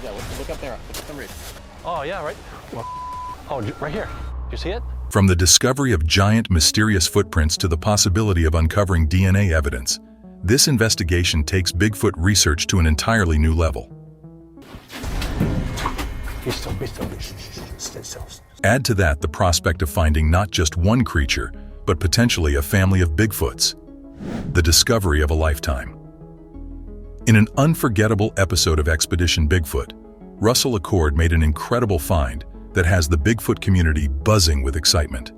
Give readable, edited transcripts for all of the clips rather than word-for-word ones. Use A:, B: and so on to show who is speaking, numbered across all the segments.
A: Yeah, look up there. Look at the ridge.
B: Oh, yeah, right. Oh, right here. You see it?
C: From the discovery of giant, mysterious footprints to the possibility of uncovering DNA evidence, this investigation takes Bigfoot research to an entirely new level. Add to that the prospect of finding not just one creature, but potentially a family of Bigfoots. The discovery of a lifetime. In an unforgettable episode of Expedition Bigfoot, Russell Acord made an incredible find that has the Bigfoot community buzzing with excitement.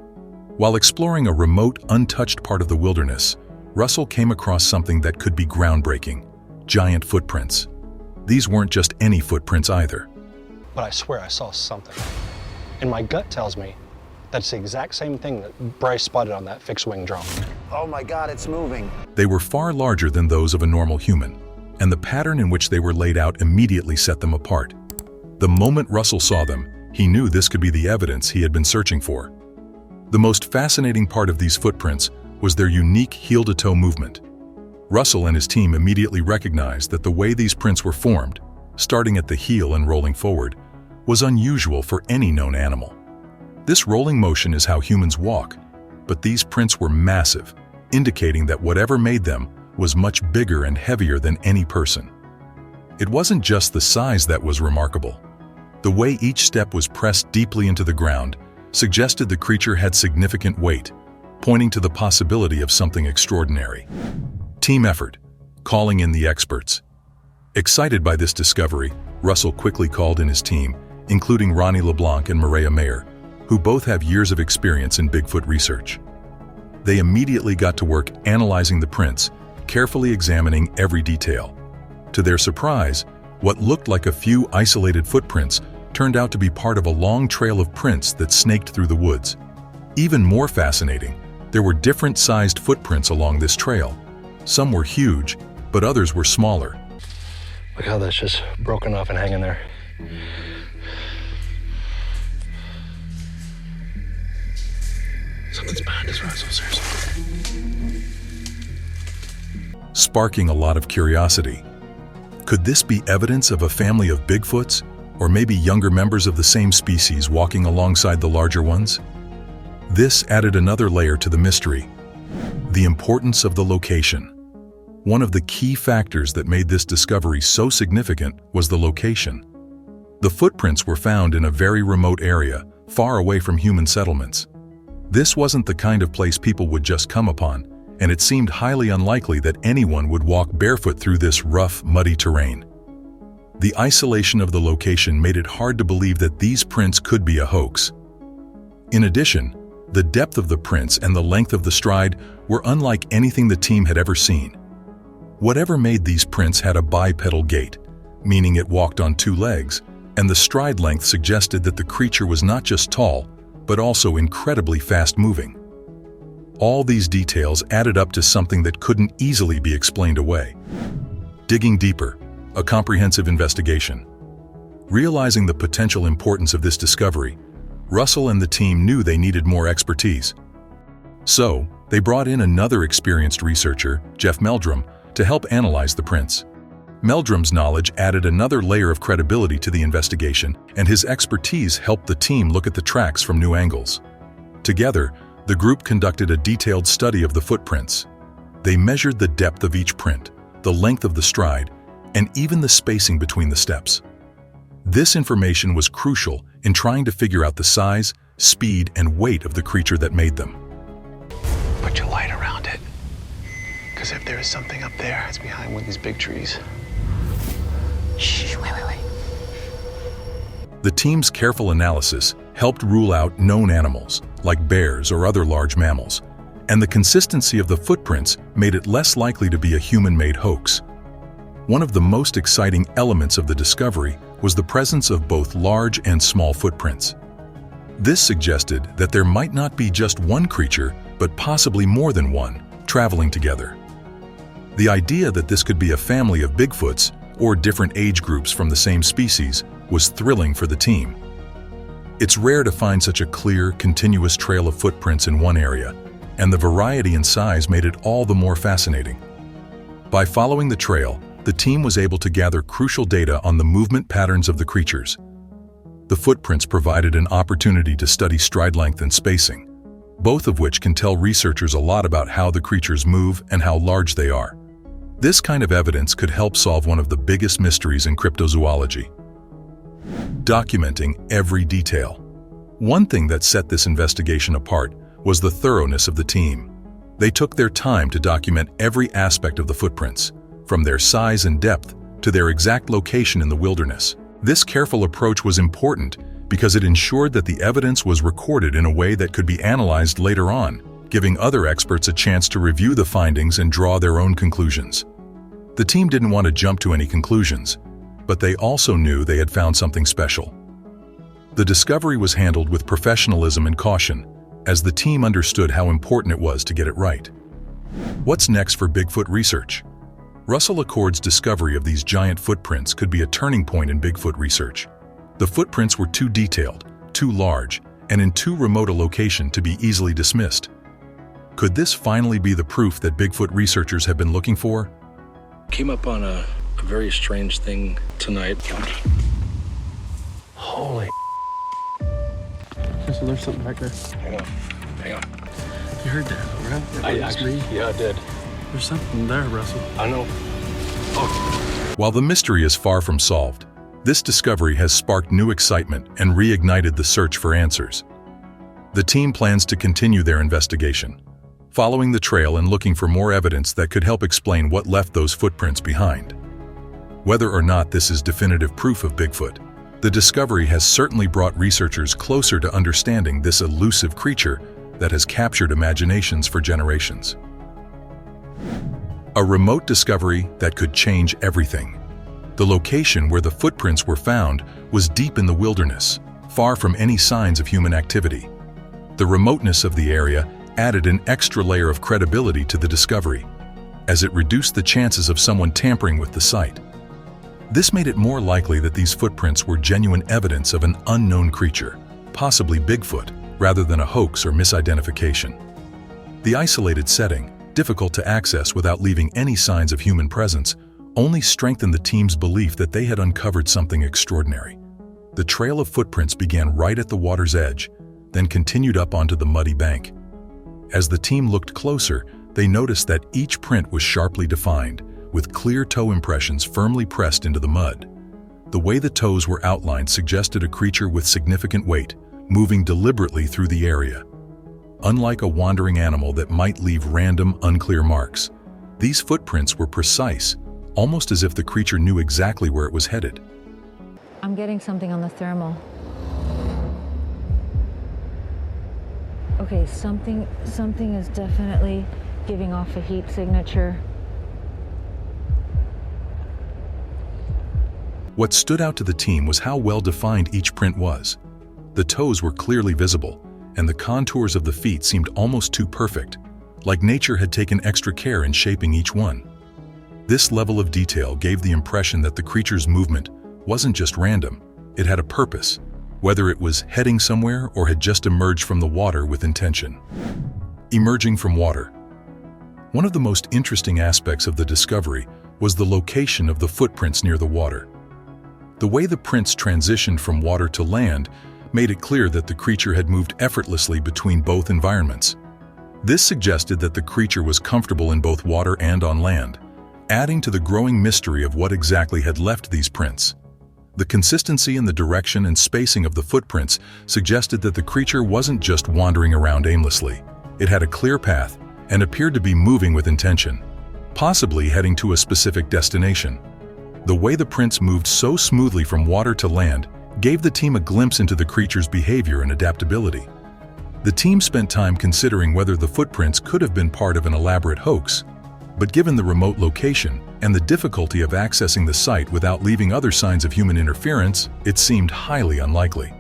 C: While exploring a remote, untouched part of the wilderness, Russell came across something that could be groundbreaking: giant footprints. These weren't just any footprints either.
B: But I swear I saw something. And my gut tells me that's the exact same thing that Bryce spotted on that fixed-wing drone.
D: Oh my God, it's moving.
C: They were far larger than those of a normal human, and the pattern in which they were laid out immediately set them apart. The moment Russell saw them, he knew this could be the evidence he had been searching for. The most fascinating part of these footprints was their unique heel-to-toe movement. Russell and his team immediately recognized that the way these prints were formed, starting at the heel and rolling forward, was unusual for any known animal. This rolling motion is how humans walk, but these prints were massive, indicating that whatever made them was much bigger and heavier than any person. It wasn't just the size that was remarkable. The way each step was pressed deeply into the ground suggested the creature had significant weight, pointing to the possibility of something extraordinary. Team effort, calling in the experts. Excited by this discovery, Russell quickly called in his team, including Ronnie LeBlanc and Maria Mayer, who both have years of experience in Bigfoot research. They immediately got to work analyzing the prints, carefully examining every detail. To their surprise, what looked like a few isolated footprints turned out to be part of a long trail of prints that snaked through the woods. Even more fascinating, there were different-sized footprints along this trail. Some were huge, but others were smaller.
B: Look how that's just broken off and hanging there. Something's behind us, Russell, seriously.
C: Sparking a lot of curiosity. Could this be evidence of a family of Bigfoots, or maybe younger members of the same species walking alongside the larger ones? This added another layer to the mystery: the importance of the location. One of the key factors that made this discovery so significant was the location. The footprints were found in a very remote area, far away from human settlements. This wasn't the kind of place people would just come upon, and it seemed highly unlikely that anyone would walk barefoot through this rough, muddy terrain. The isolation of the location made it hard to believe that these prints could be a hoax. In addition, the depth of the prints and the length of the stride were unlike anything the team had ever seen. Whatever made these prints had a bipedal gait, meaning it walked on two legs, and the stride length suggested that the creature was not just tall, but also incredibly fast-moving. All these details added up to something that couldn't easily be explained away. Digging deeper, a comprehensive investigation. Realizing the potential importance of this discovery, Russell and the team knew they needed more expertise. So, they brought in another experienced researcher, Jeff Meldrum, to help analyze the prints. Meldrum's knowledge added another layer of credibility to the investigation, and his expertise helped the team look at the tracks from new angles. Together, the group conducted a detailed study of the footprints. They measured the depth of each print, the length of the stride, and even the spacing between the steps. This information was crucial in trying to figure out the size, speed, and weight of the creature that made them.
E: Put your light around it. Because if there is something up there, it's behind one of these big trees. Shh, wait.
C: The team's careful analysis helped rule out known animals, like bears or other large mammals, and the consistency of the footprints made it less likely to be a human-made hoax. One of the most exciting elements of the discovery was the presence of both large and small footprints. This suggested that there might not be just one creature, but possibly more than one, traveling together. The idea that this could be a family of Bigfoots, or different age groups from the same species, was thrilling for the team. It's rare to find such a clear, continuous trail of footprints in one area, and the variety and size made it all the more fascinating. By following the trail, the team was able to gather crucial data on the movement patterns of the creatures. The footprints provided an opportunity to study stride length and spacing, both of which can tell researchers a lot about how the creatures move and how large they are. This kind of evidence could help solve one of the biggest mysteries in cryptozoology: documenting every detail. One thing that set this investigation apart was the thoroughness of the team. They took their time to document every aspect of the footprints, from their size and depth to their exact location in the wilderness. This careful approach was important because it ensured that the evidence was recorded in a way that could be analyzed later on, giving other experts a chance to review the findings and draw their own conclusions. The team didn't want to jump to any conclusions, but they also knew they had found something special. The discovery was handled with professionalism and caution, as the team understood how important it was to get it right. What's next for Bigfoot research? Russell Accord's discovery of these giant footprints could be a turning point in Bigfoot research. The footprints were too detailed, too large, and in too remote a location to be easily dismissed. Could this finally be the proof that Bigfoot researchers have been looking for?
A: Came up on a very strange thing tonight.
B: Holy.
F: So there's something back there.
A: Hang on.
F: You heard that, right?
B: Yeah, I did.
F: There's something there, Russell.
B: I know.
C: While the mystery is far from solved, this discovery has sparked new excitement and reignited the search for answers. The team plans to continue their investigation, following the trail and looking for more evidence that could help explain what left those footprints behind. Whether or not this is definitive proof of Bigfoot, the discovery has certainly brought researchers closer to understanding this elusive creature that has captured imaginations for generations. A remote discovery that could change everything. The location where the footprints were found was deep in the wilderness, far from any signs of human activity. The remoteness of the area added an extra layer of credibility to the discovery, as it reduced the chances of someone tampering with the site. This made it more likely that these footprints were genuine evidence of an unknown creature, possibly Bigfoot, rather than a hoax or misidentification. The isolated setting, difficult to access without leaving any signs of human presence, only strengthened the team's belief that they had uncovered something extraordinary. The trail of footprints began right at the water's edge, then continued up onto the muddy bank. As the team looked closer, they noticed that each print was sharply defined, with clear toe impressions firmly pressed into the mud. The way the toes were outlined suggested a creature with significant weight, moving deliberately through the area. Unlike a wandering animal that might leave random, unclear marks, these footprints were precise, almost as if the creature knew exactly where it was headed.
G: I'm getting something on the thermal. Okay, something is definitely giving off a heat signature.
C: What stood out to the team was how well defined each print was. The toes were clearly visible, and the contours of the feet seemed almost too perfect, like nature had taken extra care in shaping each one. This level of detail gave the impression that the creature's movement wasn't just random, it had a purpose, whether it was heading somewhere or had just emerged from the water with intention. Emerging from water. One of the most interesting aspects of the discovery was the location of the footprints near the water. The way the prints transitioned from water to land made it clear that the creature had moved effortlessly between both environments. This suggested that the creature was comfortable in both water and on land, adding to the growing mystery of what exactly had left these prints. The consistency in the direction and spacing of the footprints suggested that the creature wasn't just wandering around aimlessly. It had a clear path and appeared to be moving with intention, possibly heading to a specific destination. The way the prints moved so smoothly from water to land gave the team a glimpse into the creature's behavior and adaptability. The team spent time considering whether the footprints could have been part of an elaborate hoax, but given the remote location and the difficulty of accessing the site without leaving other signs of human interference, it seemed highly unlikely.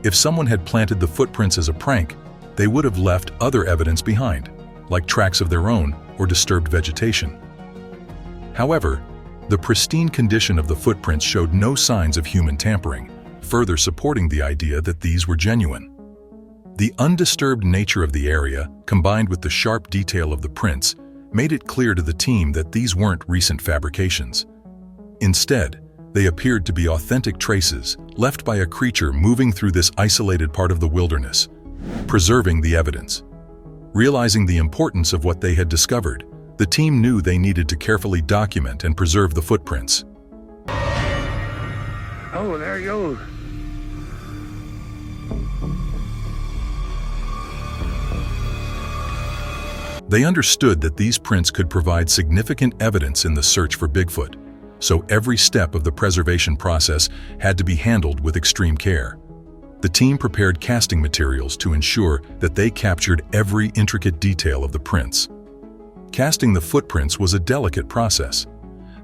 C: If someone had planted the footprints as a prank, they would have left other evidence behind, like tracks of their own or disturbed vegetation. However, the pristine condition of the footprints showed no signs of human tampering, further supporting the idea that these were genuine. The undisturbed nature of the area, combined with the sharp detail of the prints, made it clear to the team that these weren't recent fabrications. Instead, they appeared to be authentic traces left by a creature moving through this isolated part of the wilderness, preserving the evidence. Realizing the importance of what they had discovered, the team knew they needed to carefully document and preserve the footprints.
H: Oh, there he goes.
C: They understood that these prints could provide significant evidence in the search for Bigfoot, so every step of the preservation process had to be handled with extreme care. The team prepared casting materials to ensure that they captured every intricate detail of the prints. Casting the footprints was a delicate process.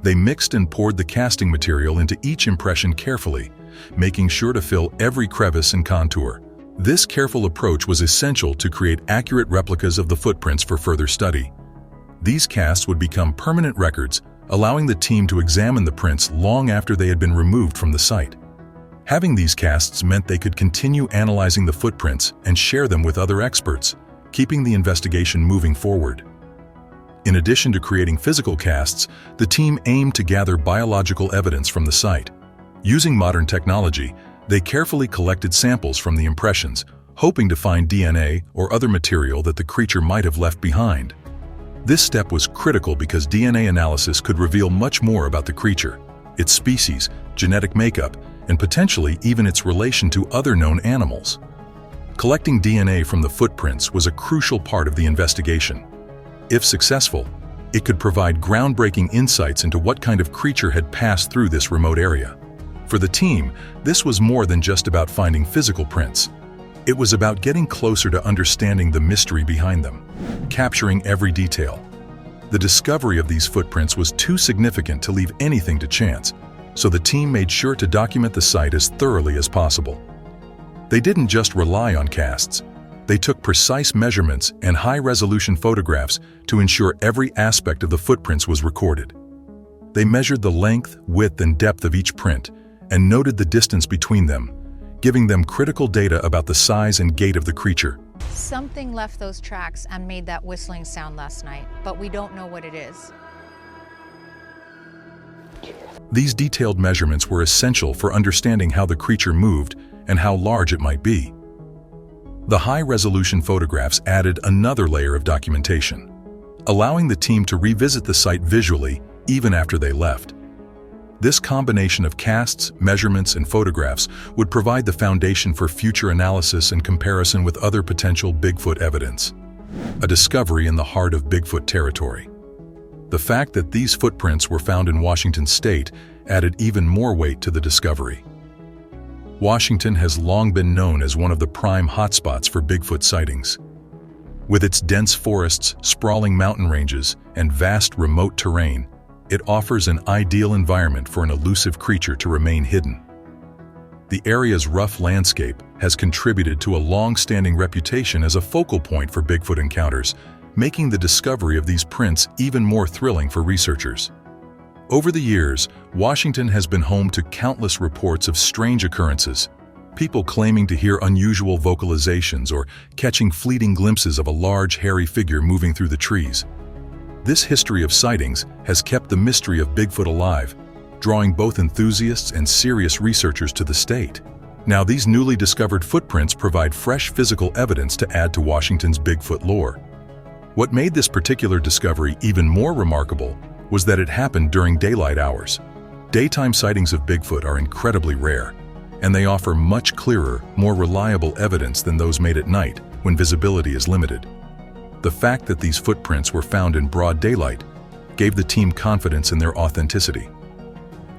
C: They mixed and poured the casting material into each impression carefully, making sure to fill every crevice and contour. This careful approach was essential to create accurate replicas of the footprints for further study. These casts would become permanent records, allowing the team to examine the prints long after they had been removed from the site. Having these casts meant they could continue analyzing the footprints and share them with other experts, keeping the investigation moving forward. In addition to creating physical casts, the team aimed to gather biological evidence from the site. Using modern technology, they carefully collected samples from the impressions, hoping to find DNA or other material that the creature might have left behind. This step was critical because DNA analysis could reveal much more about the creature, its species, genetic makeup, and potentially even its relation to other known animals. Collecting DNA from the footprints was a crucial part of the investigation. If successful, it could provide groundbreaking insights into what kind of creature had passed through this remote area. For the team, this was more than just about finding physical prints. It was about getting closer to understanding the mystery behind them, capturing every detail. The discovery of these footprints was too significant to leave anything to chance, so the team made sure to document the site as thoroughly as possible. They didn't just rely on casts. They took precise measurements and high-resolution photographs to ensure every aspect of the footprints was recorded. They measured the length, width, and depth of each print and noted the distance between them, giving them critical data about the size and gait of the creature.
I: Something left those tracks and made that whistling sound last night, but we don't know what it is.
C: These detailed measurements were essential for understanding how the creature moved and how large it might be. The high-resolution photographs added another layer of documentation, allowing the team to revisit the site visually even after they left. This combination of casts, measurements, and photographs would provide the foundation for future analysis and comparison with other potential Bigfoot evidence. A discovery in the heart of Bigfoot territory. The fact that these footprints were found in Washington state added even more weight to the discovery. Washington has long been known as one of the prime hotspots for Bigfoot sightings. With its dense forests, sprawling mountain ranges, and vast remote terrain, it offers an ideal environment for an elusive creature to remain hidden. The area's rough landscape has contributed to a long-standing reputation as a focal point for Bigfoot encounters, making the discovery of these prints even more thrilling for researchers. Over the years, Washington has been home to countless reports of strange occurrences, people claiming to hear unusual vocalizations or catching fleeting glimpses of a large, hairy figure moving through the trees. This history of sightings has kept the mystery of Bigfoot alive, drawing both enthusiasts and serious researchers to the state. Now, these newly discovered footprints provide fresh physical evidence to add to Washington's Bigfoot lore. What made this particular discovery even more remarkable was that it happened during daylight hours. Daytime sightings of Bigfoot are incredibly rare, and they offer much clearer, more reliable evidence than those made at night when visibility is limited. The fact that these footprints were found in broad daylight gave the team confidence in their authenticity.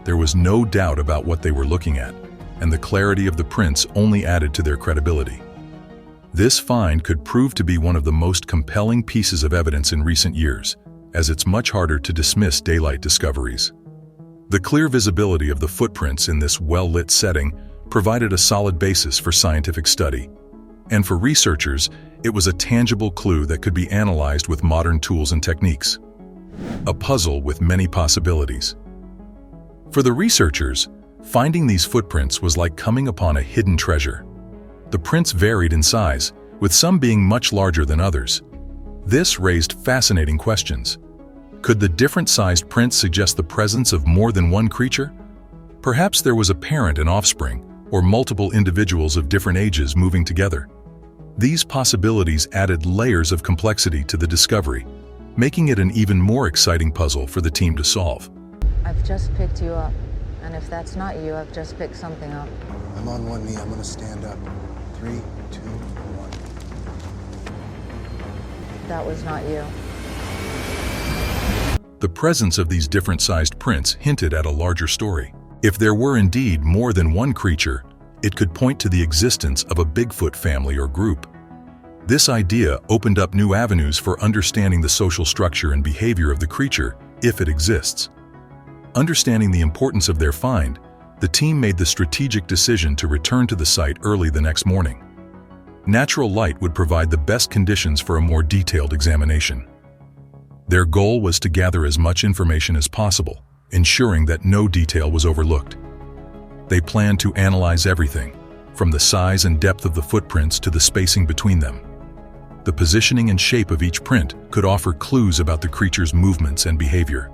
C: There was no doubt about what they were looking at, and the clarity of the prints only added to their credibility. This find could prove to be one of the most compelling pieces of evidence in recent years, as it's much harder to dismiss daylight discoveries. The clear visibility of the footprints in this well-lit setting provided a solid basis for scientific study. And for researchers, it was a tangible clue that could be analyzed with modern tools and techniques. A puzzle with many possibilities. For the researchers, finding these footprints was like coming upon a hidden treasure. The prints varied in size, with some being much larger than others. This raised fascinating questions. Could the different-sized prints suggest the presence of more than one creature? Perhaps there was a parent and offspring, or multiple individuals of different ages moving together. These possibilities added layers of complexity to the discovery, making it an even more exciting puzzle for the team to solve.
G: I've just picked you up. And if that's not you, I've just picked something up.
D: I'm on one knee. I'm gonna stand up. 3, 2, 1.
G: That was not you.
C: The presence of these different-sized prints hinted at a larger story. If there were indeed more than one creature, it could point to the existence of a Bigfoot family or group. This idea opened up new avenues for understanding the social structure and behavior of the creature, if it exists. Understanding the importance of their find, the team made the strategic decision to return to the site early the next morning. Natural light would provide the best conditions for a more detailed examination. Their goal was to gather as much information as possible, ensuring that no detail was overlooked. They planned to analyze everything, from the size and depth of the footprints to the spacing between them. The positioning and shape of each print could offer clues about the creature's movements and behavior.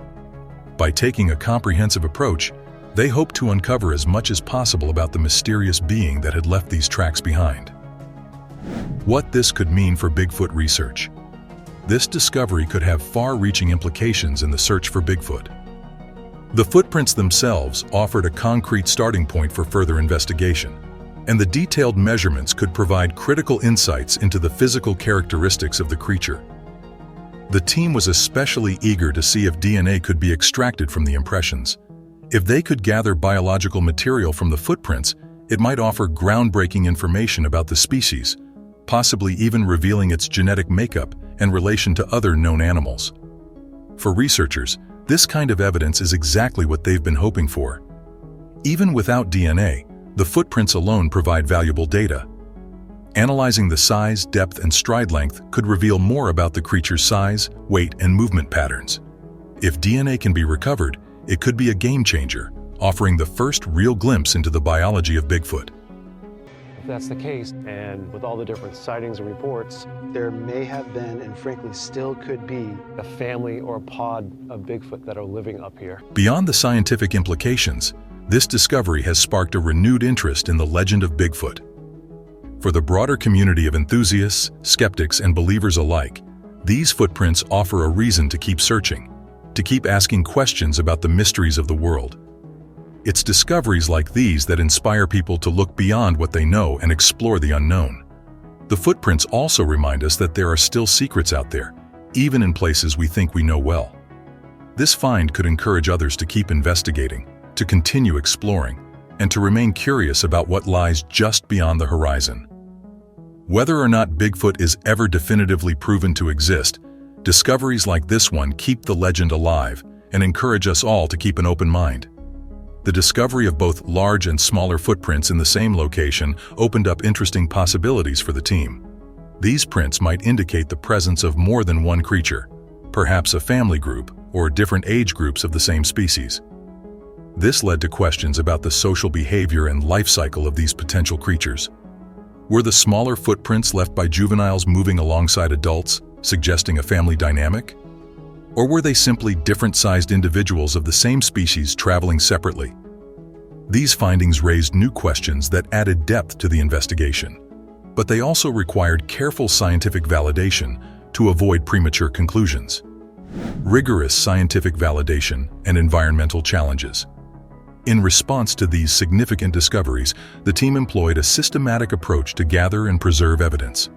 C: By taking a comprehensive approach, they hoped to uncover as much as possible about the mysterious being that had left these tracks behind. What this could mean for Bigfoot research. This discovery could have far-reaching implications in the search for Bigfoot. The footprints themselves offered a concrete starting point for further investigation, and the detailed measurements could provide critical insights into the physical characteristics of the creature. The team was especially eager to see if DNA could be extracted from the impressions. If they could gather biological material from the footprints, it might offer groundbreaking information about the species, possibly even revealing its genetic makeup and relation to other known animals. For researchers, this kind of evidence is exactly what they've been hoping for. Even without DNA, the footprints alone provide valuable data. Analyzing the size, depth, and stride length could reveal more about the creature's size, weight, and movement patterns. If DNA can be recovered, it could be a game changer, offering the first real glimpse into the biology of Bigfoot.
B: If that's the case, and with all the different sightings and reports,
E: There may have been, and frankly still could be,
B: a family or a pod of Bigfoot that are living up here.
C: Beyond the scientific implications, this discovery has sparked a renewed interest in the legend of Bigfoot. For the broader community of enthusiasts, skeptics, and believers alike, these footprints offer a reason to keep searching, to keep asking questions about the mysteries of the world. It's discoveries like these that inspire people to look beyond what they know and explore the unknown. The footprints also remind us that there are still secrets out there, even in places we think we know well. This find could encourage others to keep investigating, to continue exploring, and to remain curious about what lies just beyond the horizon. Whether or not Bigfoot is ever definitively proven to exist, discoveries like this one keep the legend alive and encourage us all to keep an open mind. The discovery of both large and smaller footprints in the same location opened up interesting possibilities for the team. These prints might indicate the presence of more than one creature, perhaps a family group or different age groups of the same species. This led to questions about the social behavior and life cycle of these potential creatures. Were the smaller footprints left by juveniles moving alongside adults, suggesting a family dynamic? Or were they simply different-sized individuals of the same species traveling separately? These findings raised new questions that added depth to the investigation, but they also required careful scientific validation to avoid premature conclusions. Rigorous scientific validation and environmental challenges. In response to these significant discoveries, the team employed a systematic approach to gather and preserve evidence.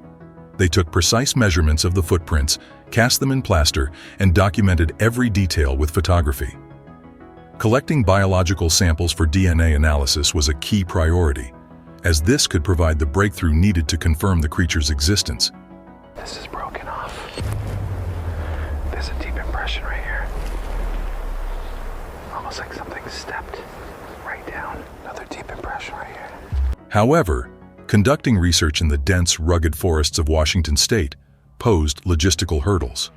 C: They took precise measurements of the footprints, cast them in plaster, and documented every detail with photography. Collecting biological samples for DNA analysis was a key priority, as this could provide the breakthrough needed to confirm the creature's existence.
E: this is broken off. There's a deep impression right here. Almost like something stepped right down. Another deep impression right here.
C: However, conducting research in the dense, rugged forests of Washington state posed logistical hurdles.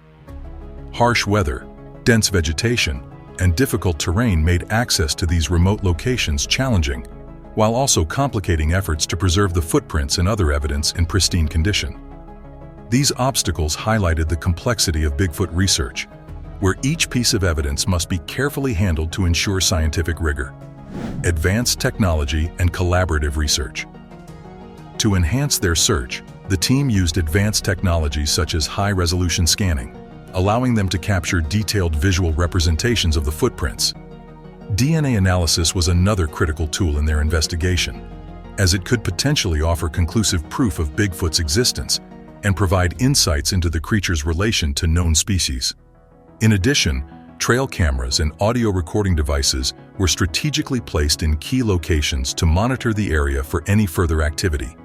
C: Harsh weather, dense vegetation, and difficult terrain made access to these remote locations challenging, while also complicating efforts to preserve the footprints and other evidence in pristine condition. These obstacles highlighted the complexity of Bigfoot research, where each piece of evidence must be carefully handled to ensure scientific rigor. Advanced technology and collaborative research. To enhance their search, the team used advanced technologies such as high-resolution scanning, allowing them to capture detailed visual representations of the footprints. DNA analysis was another critical tool in their investigation, as it could potentially offer conclusive proof of Bigfoot's existence and provide insights into the creature's relation to known species. In addition, trail cameras and audio recording devices were strategically placed in key locations to monitor the area for any further activity,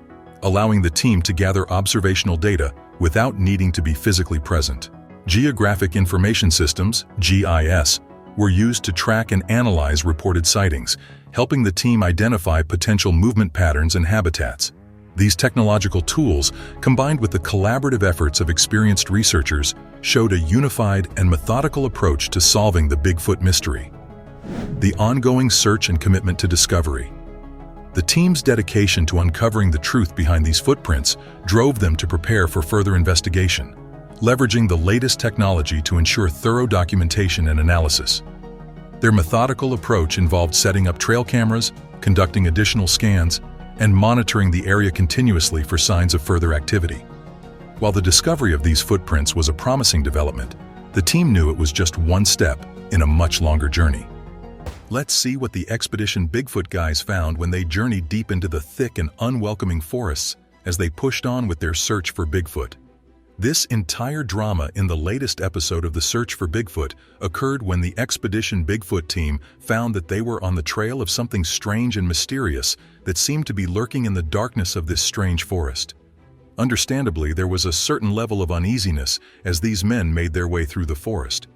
C: allowing the team to gather observational data without needing to be physically present. Geographic Information Systems, GIS, were used to track and analyze reported sightings, helping the team identify potential movement patterns and habitats. These technological tools, combined with the collaborative efforts of experienced researchers, showed a unified and methodical approach to solving the Bigfoot mystery. The ongoing search and commitment to discovery. The team's dedication to uncovering the truth behind these footprints drove them to prepare for further investigation, leveraging the latest technology to ensure thorough documentation and analysis. Their methodical approach involved setting up trail cameras, conducting additional scans, and monitoring the area continuously for signs of further activity. While the discovery of these footprints was a promising development, the team knew it was just one step in a much longer journey. Let's see what the Expedition Bigfoot guys found when they journeyed deep into the thick and unwelcoming forests as they pushed on with their search for Bigfoot. This entire drama in the latest episode of the Search for Bigfoot occurred when the Expedition Bigfoot team found that they were on the trail of something strange and mysterious that seemed to be lurking in the darkness of this strange forest. Understandably, there was a certain level of uneasiness as these men made their way through the forest.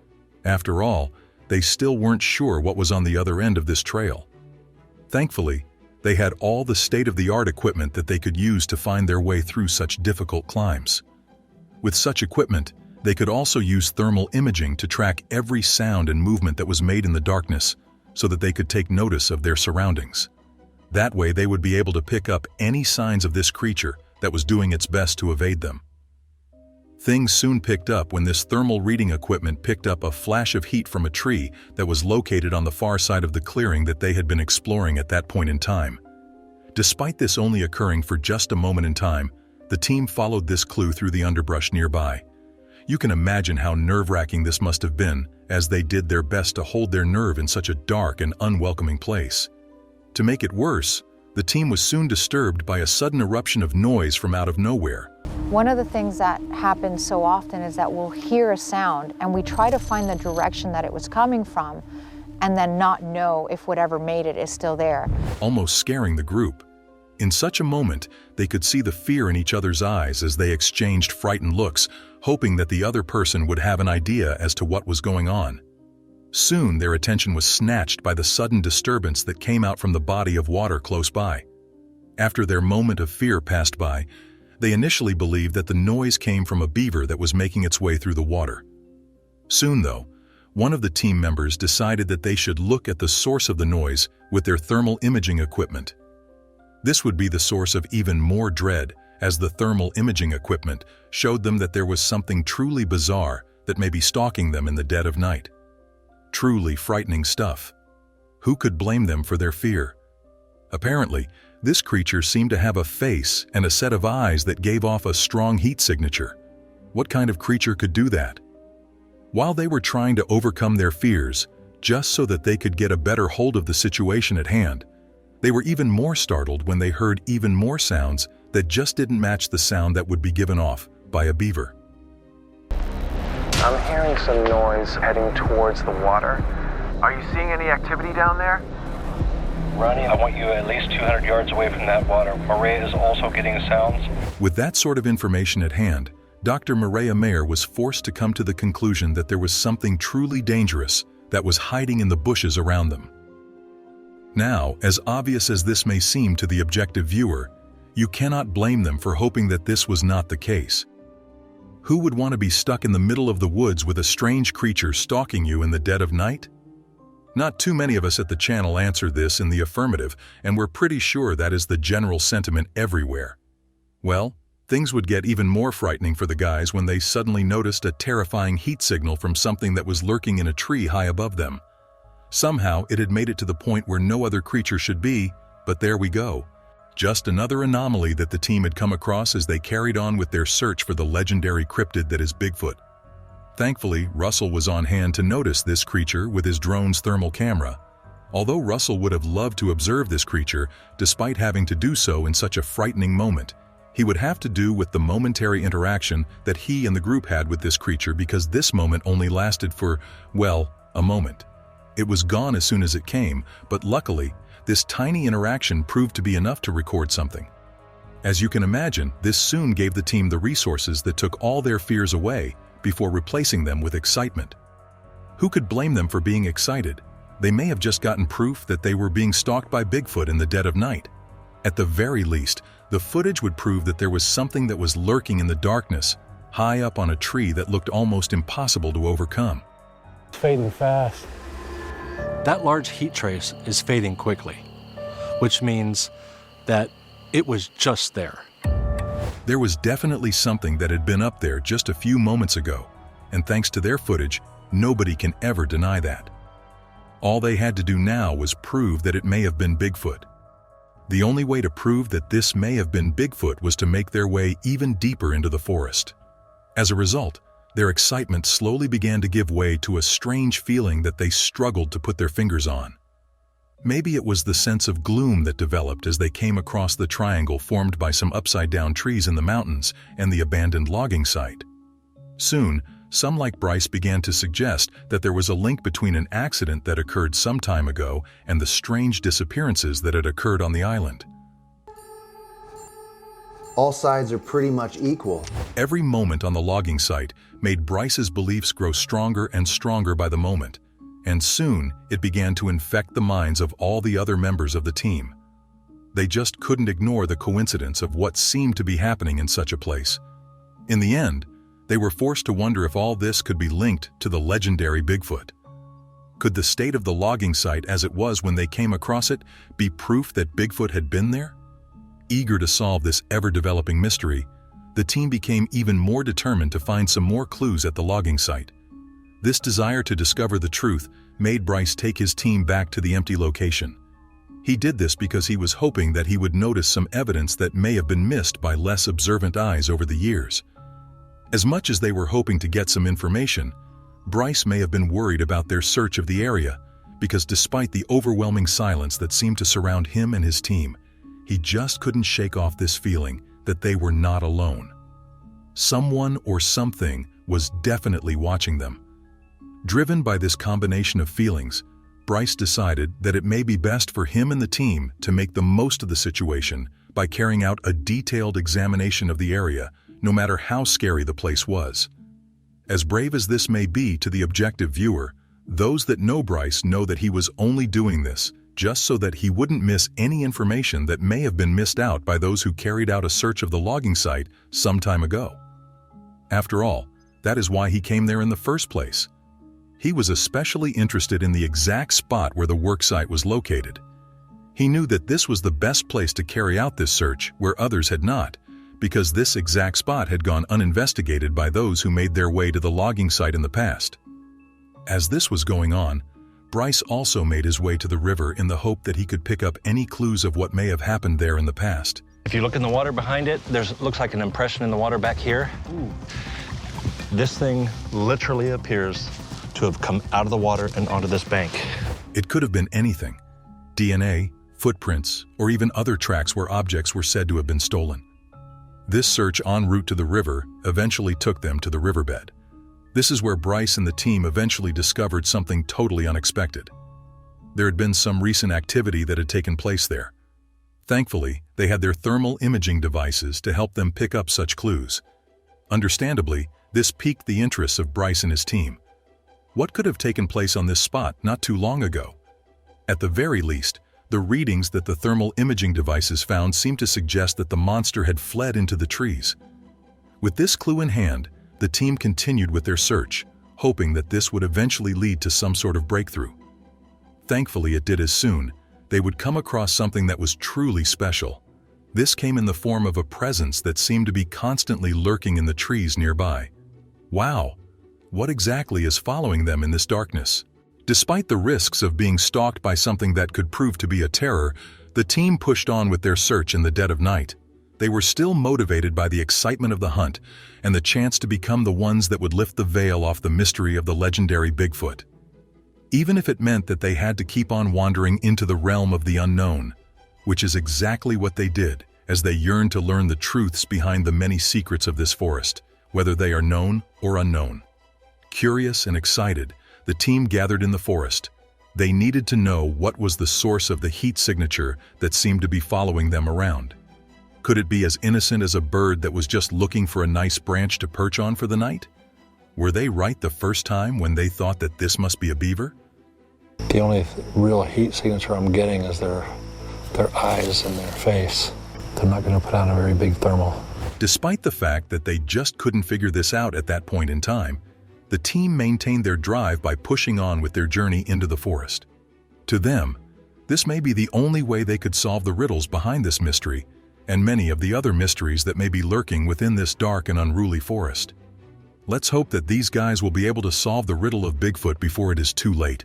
C: After all, they still weren't sure what was on the other end of this trail. Thankfully, they had all the state-of-the-art equipment that they could use to find their way through such difficult climbs. With such equipment, they could also use thermal imaging to track every sound and movement that was made in the darkness so that they could take notice of their surroundings. That way, they would be able to pick up any signs of this creature that was doing its best to evade them. Things soon picked up when this thermal reading equipment picked up a flash of heat from a tree that was located on the far side of the clearing that they had been exploring at that point in time. Despite this only occurring for just a moment in time, the team followed this clue through the underbrush nearby. You can imagine how nerve-wracking this must have been as they did their best to hold their nerve in such a dark and unwelcoming place. To make it worse, the team was soon disturbed by a sudden eruption of noise from out of nowhere.
I: One of the things that happens so often is that we'll hear a sound and we try to find the direction that it was coming from and then not know if whatever made it is still there.
C: Almost scaring the group. In such a moment, they could see the fear in each other's eyes as they exchanged frightened looks, hoping that the other person would have an idea as to what was going on. Soon, their attention was snatched by the sudden disturbance that came out from the body of water close by. After their moment of fear passed by, they initially believed that the noise came from a beaver that was making its way through the water. Soon, though, one of the team members decided that they should look at the source of the noise with their thermal imaging equipment. This would be the source of even more dread, as the thermal imaging equipment showed them that there was something truly bizarre that may be stalking them in the dead of night. Truly frightening stuff. Who could blame them for their fear? Apparently, this creature seemed to have a face and a set of eyes that gave off a strong heat signature. What kind of creature could do that? While they were trying to overcome their fears, just so that they could get a better hold of the situation at hand, they were even more startled when they heard even more sounds that just didn't match the sound that would be given off by a beaver.
E: I'm hearing some noise heading towards the water. Are you seeing any activity down there?
H: Ronnie, I want you at least 200 yards away from that water. Maria is also getting sounds.
C: With that sort of information at hand, Dr. Maria Mayer was forced to come to the conclusion that there was something truly dangerous that was hiding in the bushes around them. Now, as obvious as this may seem to the objective viewer, you cannot blame them for hoping that this was not the case. Who would want to be stuck in the middle of the woods with a strange creature stalking you in the dead of night? Not too many of us at the channel answered this in the affirmative, and we're pretty sure that is the general sentiment everywhere. Well, Things would get even more frightening for the guys when they suddenly noticed a terrifying heat signal from something that was lurking in a tree high above them. Somehow, it had made it to the point where no other creature should be, but there we go. Just another anomaly that the team had come across as they carried on with their search for the legendary cryptid that is Bigfoot. Thankfully, Russell was on hand to notice this creature with his drone's thermal camera. Although Russell would have loved to observe this creature, despite having to do so in such a frightening moment, he would have to do with the momentary interaction that he and the group had with this creature, because this moment only lasted for, well, a moment. It was gone as soon as it came, but luckily, this tiny interaction proved to be enough to record something. As you can imagine, this soon gave the team the resources that took all their fears away before replacing them with excitement. Who could blame them for being excited? They may have just gotten proof that they were being stalked by Bigfoot in the dead of night. At the very least, the footage would prove that there was something that was lurking in the darkness, high up on a tree that looked almost impossible to overcome.
B: It's fading fast. That large heat trace is fading quickly, which means that it was just there.
C: There was definitely something that had been up there just a few moments ago, and thanks to their footage, nobody can ever deny that. All they had to do now was prove that it may have been Bigfoot. The only way to prove that this may have been Bigfoot was to make their way even deeper into the forest. As a result, their excitement slowly began to give way to a strange feeling that they struggled to put their fingers on. Maybe it was the sense of gloom that developed as they came across the triangle formed by some upside-down trees in the mountains and the abandoned logging site. Soon, some like Bryce began to suggest that there was a link between an accident that occurred some time ago and the strange disappearances that had occurred on the island.
D: All sides are pretty much equal.
C: Every moment on the logging site made Bryce's beliefs grow stronger and stronger by the moment, and soon it began to infect the minds of all the other members of the team. They just couldn't ignore the coincidence of what seemed to be happening in such a place. In the end, they were forced to wonder if all this could be linked to the legendary Bigfoot. Could the state of the logging site as it was when they came across it be proof that Bigfoot had been there? Eager to solve this ever-developing mystery, the team became even more determined to find some more clues at the logging site. This desire to discover the truth made Bryce take his team back to the empty location. He did this because he was hoping that he would notice some evidence that may have been missed by less observant eyes over the years. As much as they were hoping to get some information, Bryce may have been worried about their search of the area, because despite the overwhelming silence that seemed to surround him and his team, he just couldn't shake off this feeling that they were not alone. Someone or something was definitely watching them. Driven by this combination of feelings, Bryce decided that it may be best for him and the team to make the most of the situation by carrying out a detailed examination of the area, no matter how scary the place was. As brave as this may be to the objective viewer, those that know Bryce know that he was only doing this just so that he wouldn't miss any information that may have been missed out by those who carried out a search of the logging site some time ago. After all, that is why he came there in the first place. He was especially interested in the exact spot where the work site was located. He knew that this was the best place to carry out this search where others had not, because this exact spot had gone uninvestigated by those who made their way to the logging site in the past. As this was going on, Bryce also made his way to the river in the hope that he could pick up any clues of what may have happened there in the past.
B: If you look in the water behind it, looks like an impression in the water back here. Ooh. This thing literally appears to have come out of the water and onto this bank.
C: It could have been anything: DNA, footprints, or even other tracks where objects were said to have been stolen. This search en route to the river eventually took them to the riverbed. This is where Bryce and the team eventually discovered something totally unexpected. There had been some recent activity that had taken place there. Thankfully, they had their thermal imaging devices to help them pick up such clues. Understandably, this piqued the interests of Bryce and his team. What could have taken place on this spot not too long ago? At the very least, the readings that the thermal imaging devices found seemed to suggest that the monster had fled into the trees. With this clue in hand, the team continued with their search, hoping that this would eventually lead to some sort of breakthrough. Thankfully, it did as soon. They would come across something that was truly special. This came in the form of a presence that seemed to be constantly lurking in the trees nearby. Wow, what exactly is following them in this darkness? Despite the risks of being stalked by something that could prove to be a terror, the team pushed on with their search in the dead of night. They were still motivated by the excitement of the hunt and the chance to become the ones that would lift the veil off the mystery of the legendary Bigfoot. Even if it meant that they had to keep on wandering into the realm of the unknown, which is exactly what they did as they yearned to learn the truths behind the many secrets of this forest, whether they are known or unknown. Curious and excited, the team gathered in the forest. They needed to know what was the source of the heat signature that seemed to be following them around. Could it be as innocent as a bird that was just looking for a nice branch to perch on for the night? Were they right the first time when they thought that this must be a beaver?
B: The only real heat signature I'm getting is their eyes and their face. They're not going to put on a very big thermal.
C: Despite the fact that they just couldn't figure this out at that point in time, the team maintained their drive by pushing on with their journey into the forest. To them, this may be the only way they could solve the riddles behind this mystery and many of the other mysteries that may be lurking within this dark and unruly forest. Let's hope that these guys will be able to solve the riddle of Bigfoot before it is too late.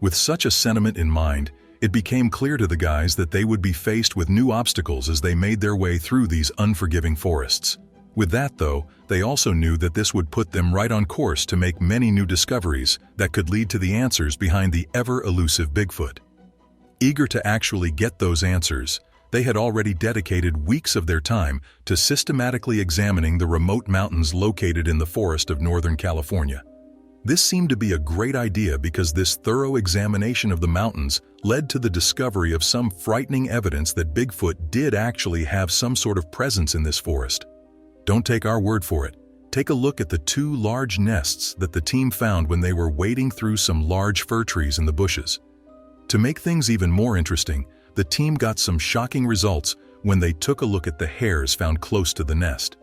C: With such a sentiment in mind, it became clear to the guys that they would be faced with new obstacles as they made their way through these unforgiving forests. With that, though, they also knew that this would put them right on course to make many new discoveries that could lead to the answers behind the ever-elusive Bigfoot. Eager to actually get those answers, they had already dedicated weeks of their time to systematically examining the remote mountains located in the forest of Northern California. This seemed to be a great idea because this thorough examination of the mountains led to the discovery of some frightening evidence that Bigfoot did actually have some sort of presence in this forest. Don't take our word for it. Take a look at the 2 large nests that the team found when they were wading through some large fir trees in the bushes. To make things even more interesting, the team got some shocking results when they took a look at the hairs found close to the nest.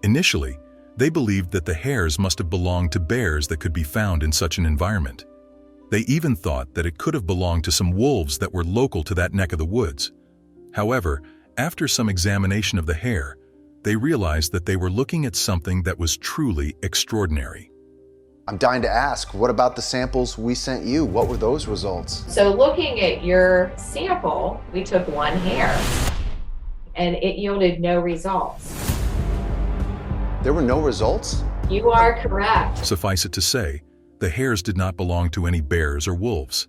C: Initially, they believed that the hairs must have belonged to bears that could be found in such an environment. They even thought that it could have belonged to some wolves that were local to that neck of the woods. However, after some examination of the hair, they realized that they were looking at something that was truly extraordinary.
D: I'm dying to ask, what about the samples we sent you? What were those results?
J: So looking at your sample, we took 1 hair and it yielded no results.
D: There were no results?
J: You are correct.
C: Suffice it to say, the hairs did not belong to any bears or wolves.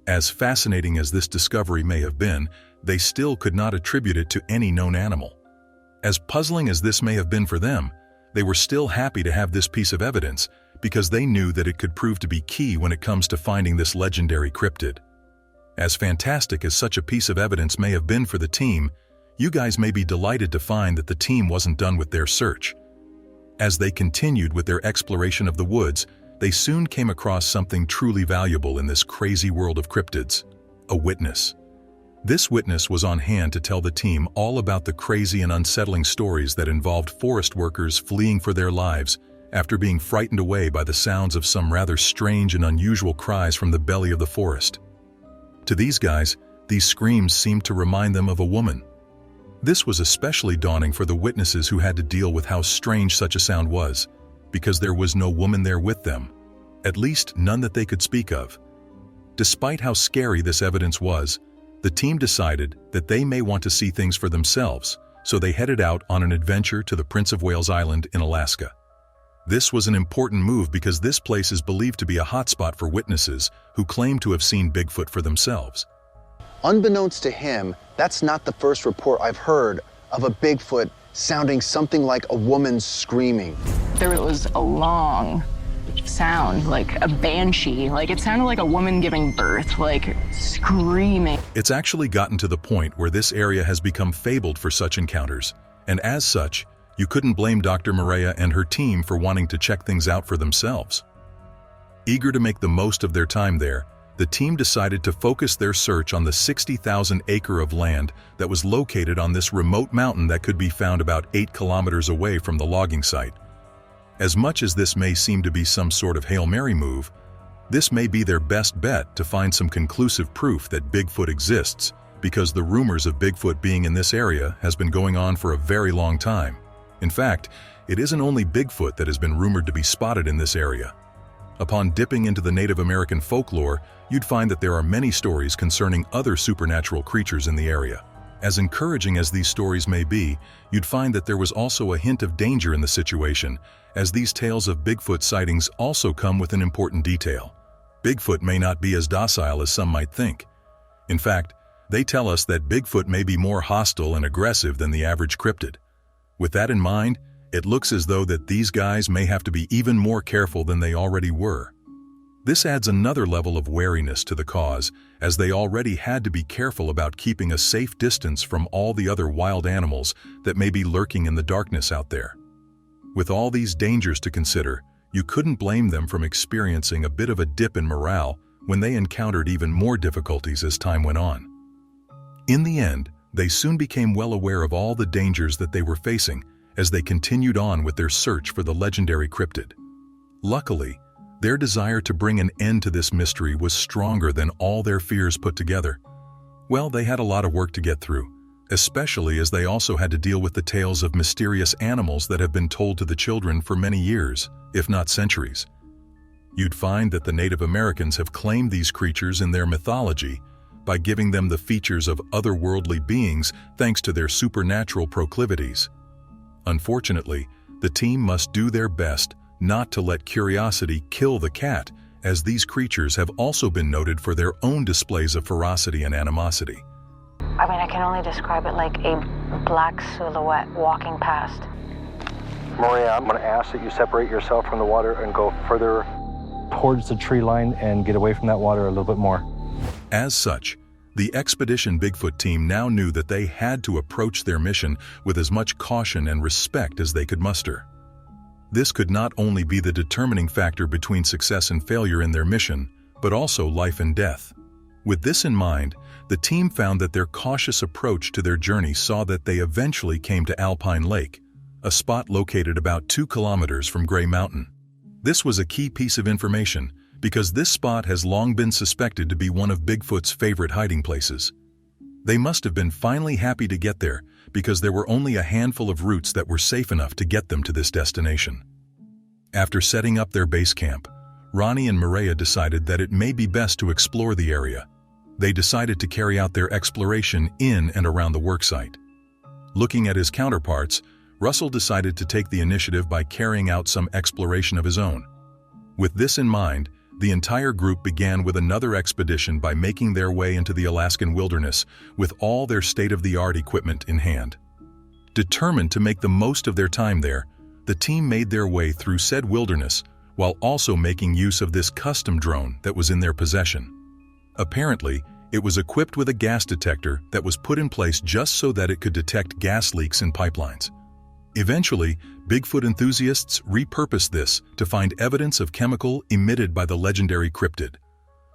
C: As fascinating as this discovery may have been, they still could not attribute it to any known animal. As puzzling as this may have been for them, they were still happy to have this piece of evidence because they knew that it could prove to be key when it comes to finding this legendary cryptid. As fantastic as such a piece of evidence may have been for the team, you guys may be delighted to find that the team wasn't done with their search. As they continued with their exploration of the woods, they soon came across something truly valuable in this crazy world of cryptids: a witness. This witness was on hand to tell the team all about the crazy and unsettling stories that involved forest workers fleeing for their lives after being frightened away by the sounds of some rather strange and unusual cries from the belly of the forest. To these guys, these screams seemed to remind them of a woman. This was especially daunting for the witnesses who had to deal with how strange such a sound was, because there was no woman there with them, at least none that they could speak of. Despite how scary this evidence was, the team decided that they may want to see things for themselves, so they headed out on an adventure to the Prince of Wales Island in Alaska. This was an important move because this place is believed to be a hotspot for witnesses who claim to have seen Bigfoot for themselves.
D: Unbeknownst to him, that's not the first report I've heard of a Bigfoot sounding something like a woman screaming.
K: There was a long sound, like a banshee, like it sounded like a woman giving birth, like screaming.
C: It's actually gotten to the point where this area has become fabled for such encounters, and as such, you couldn't blame Dr. Maria and her team for wanting to check things out for themselves. Eager to make the most of their time there, the team decided to focus their search on the 60,000 acre of land that was located on this remote mountain that could be found about 8 kilometers away from the logging site. As much as this may seem to be some sort of Hail Mary move, this may be their best bet to find some conclusive proof that Bigfoot exists because the rumors of Bigfoot being in this area has been going on for a very long time. In fact, it isn't only Bigfoot that has been rumored to be spotted in this area. Upon dipping into the Native American folklore, you'd find that there are many stories concerning other supernatural creatures in the area. As encouraging as these stories may be, you'd find that there was also a hint of danger in the situation, as these tales of Bigfoot sightings also come with an important detail. Bigfoot may not be as docile as some might think. In fact, they tell us that Bigfoot may be more hostile and aggressive than the average cryptid. With that in mind, it looks as though that these guys may have to be even more careful than they already were. This adds another level of wariness to the cause, as they already had to be careful about keeping a safe distance from all the other wild animals that may be lurking in the darkness out there. With all these dangers to consider, you couldn't blame them from experiencing a bit of a dip in morale when they encountered even more difficulties as time went on. In the end, they soon became well aware of all the dangers that they were facing as they continued on with their search for the legendary cryptid. Luckily, their desire to bring an end to this mystery was stronger than all their fears put together. Well, they had a lot of work to get through, especially as they also had to deal with the tales of mysterious animals that have been told to the children for many years, if not centuries. You'd find that the Native Americans have claimed these creatures in their mythology by giving them the features of otherworldly beings thanks to their supernatural proclivities. Unfortunately, the team must do their best not to let curiosity kill the cat, as these creatures have also been noted for their own displays of ferocity and animosity.
G: I mean, I can only describe it like a black silhouette walking past.
B: Maria, I'm going to ask that you separate yourself from the water and go further towards the tree line and get away from that water a little bit more.
C: As such, the Expedition Bigfoot team now knew that they had to approach their mission with as much caution and respect as they could muster. This could not only be the determining factor between success and failure in their mission, but also life and death. With this in mind, the team found that their cautious approach to their journey saw that they eventually came to Alpine Lake, a spot located about 2 kilometers from Gray Mountain. This was a key piece of information because this spot has long been suspected to be one of Bigfoot's favorite hiding places. They must have been finally happy to get there because there were only a handful of routes that were safe enough to get them to this destination. After setting up their base camp, Ronnie and Maria decided that it may be best to explore the area. They decided to carry out their exploration in and around the worksite. Looking at his counterparts, Russell decided to take the initiative by carrying out some exploration of his own. With this in mind, the entire group began with another expedition by making their way into the Alaskan wilderness with all their state-of-the-art equipment in hand. Determined to make the most of their time there, the team made their way through said wilderness while also making use of this custom drone that was in their possession. Apparently, it was equipped with a gas detector that was put in place just so that it could detect gas leaks in pipelines. Eventually, Bigfoot enthusiasts repurposed this to find evidence of chemical emitted by the legendary cryptid.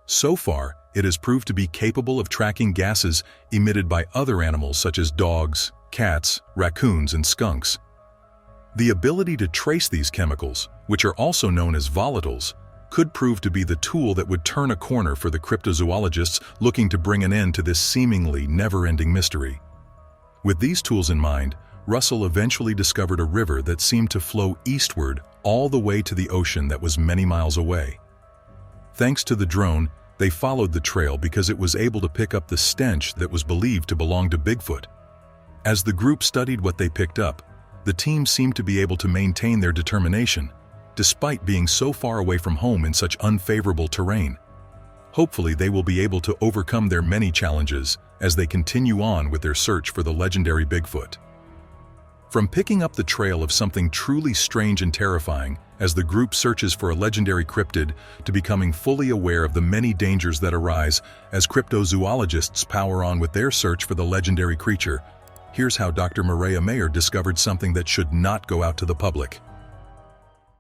C: So far, it has proved to be capable of tracking gases emitted by other animals such as dogs, cats, raccoons, and skunks. The ability to trace these chemicals, which are also known as volatiles, could prove to be the tool that would turn a corner for the cryptozoologists looking to bring an end to this seemingly never-ending mystery. With these tools in mind, Russell eventually discovered a river that seemed to flow eastward all the way to the ocean that was many miles away. Thanks to the drone, they followed the trail because it was able to pick up the stench that was believed to belong to Bigfoot. As the group studied what they picked up, the team seemed to be able to maintain their determination, despite being so far away from home in such unfavorable terrain. Hopefully, they will be able to overcome their many challenges as they continue on with their search for the legendary Bigfoot. From picking up the trail of something truly strange and terrifying as the group searches for a legendary cryptid to becoming fully aware of the many dangers that arise as cryptozoologists power on with their search for the legendary creature, here's how Dr. Maria Mayer discovered something that should not go out to the public.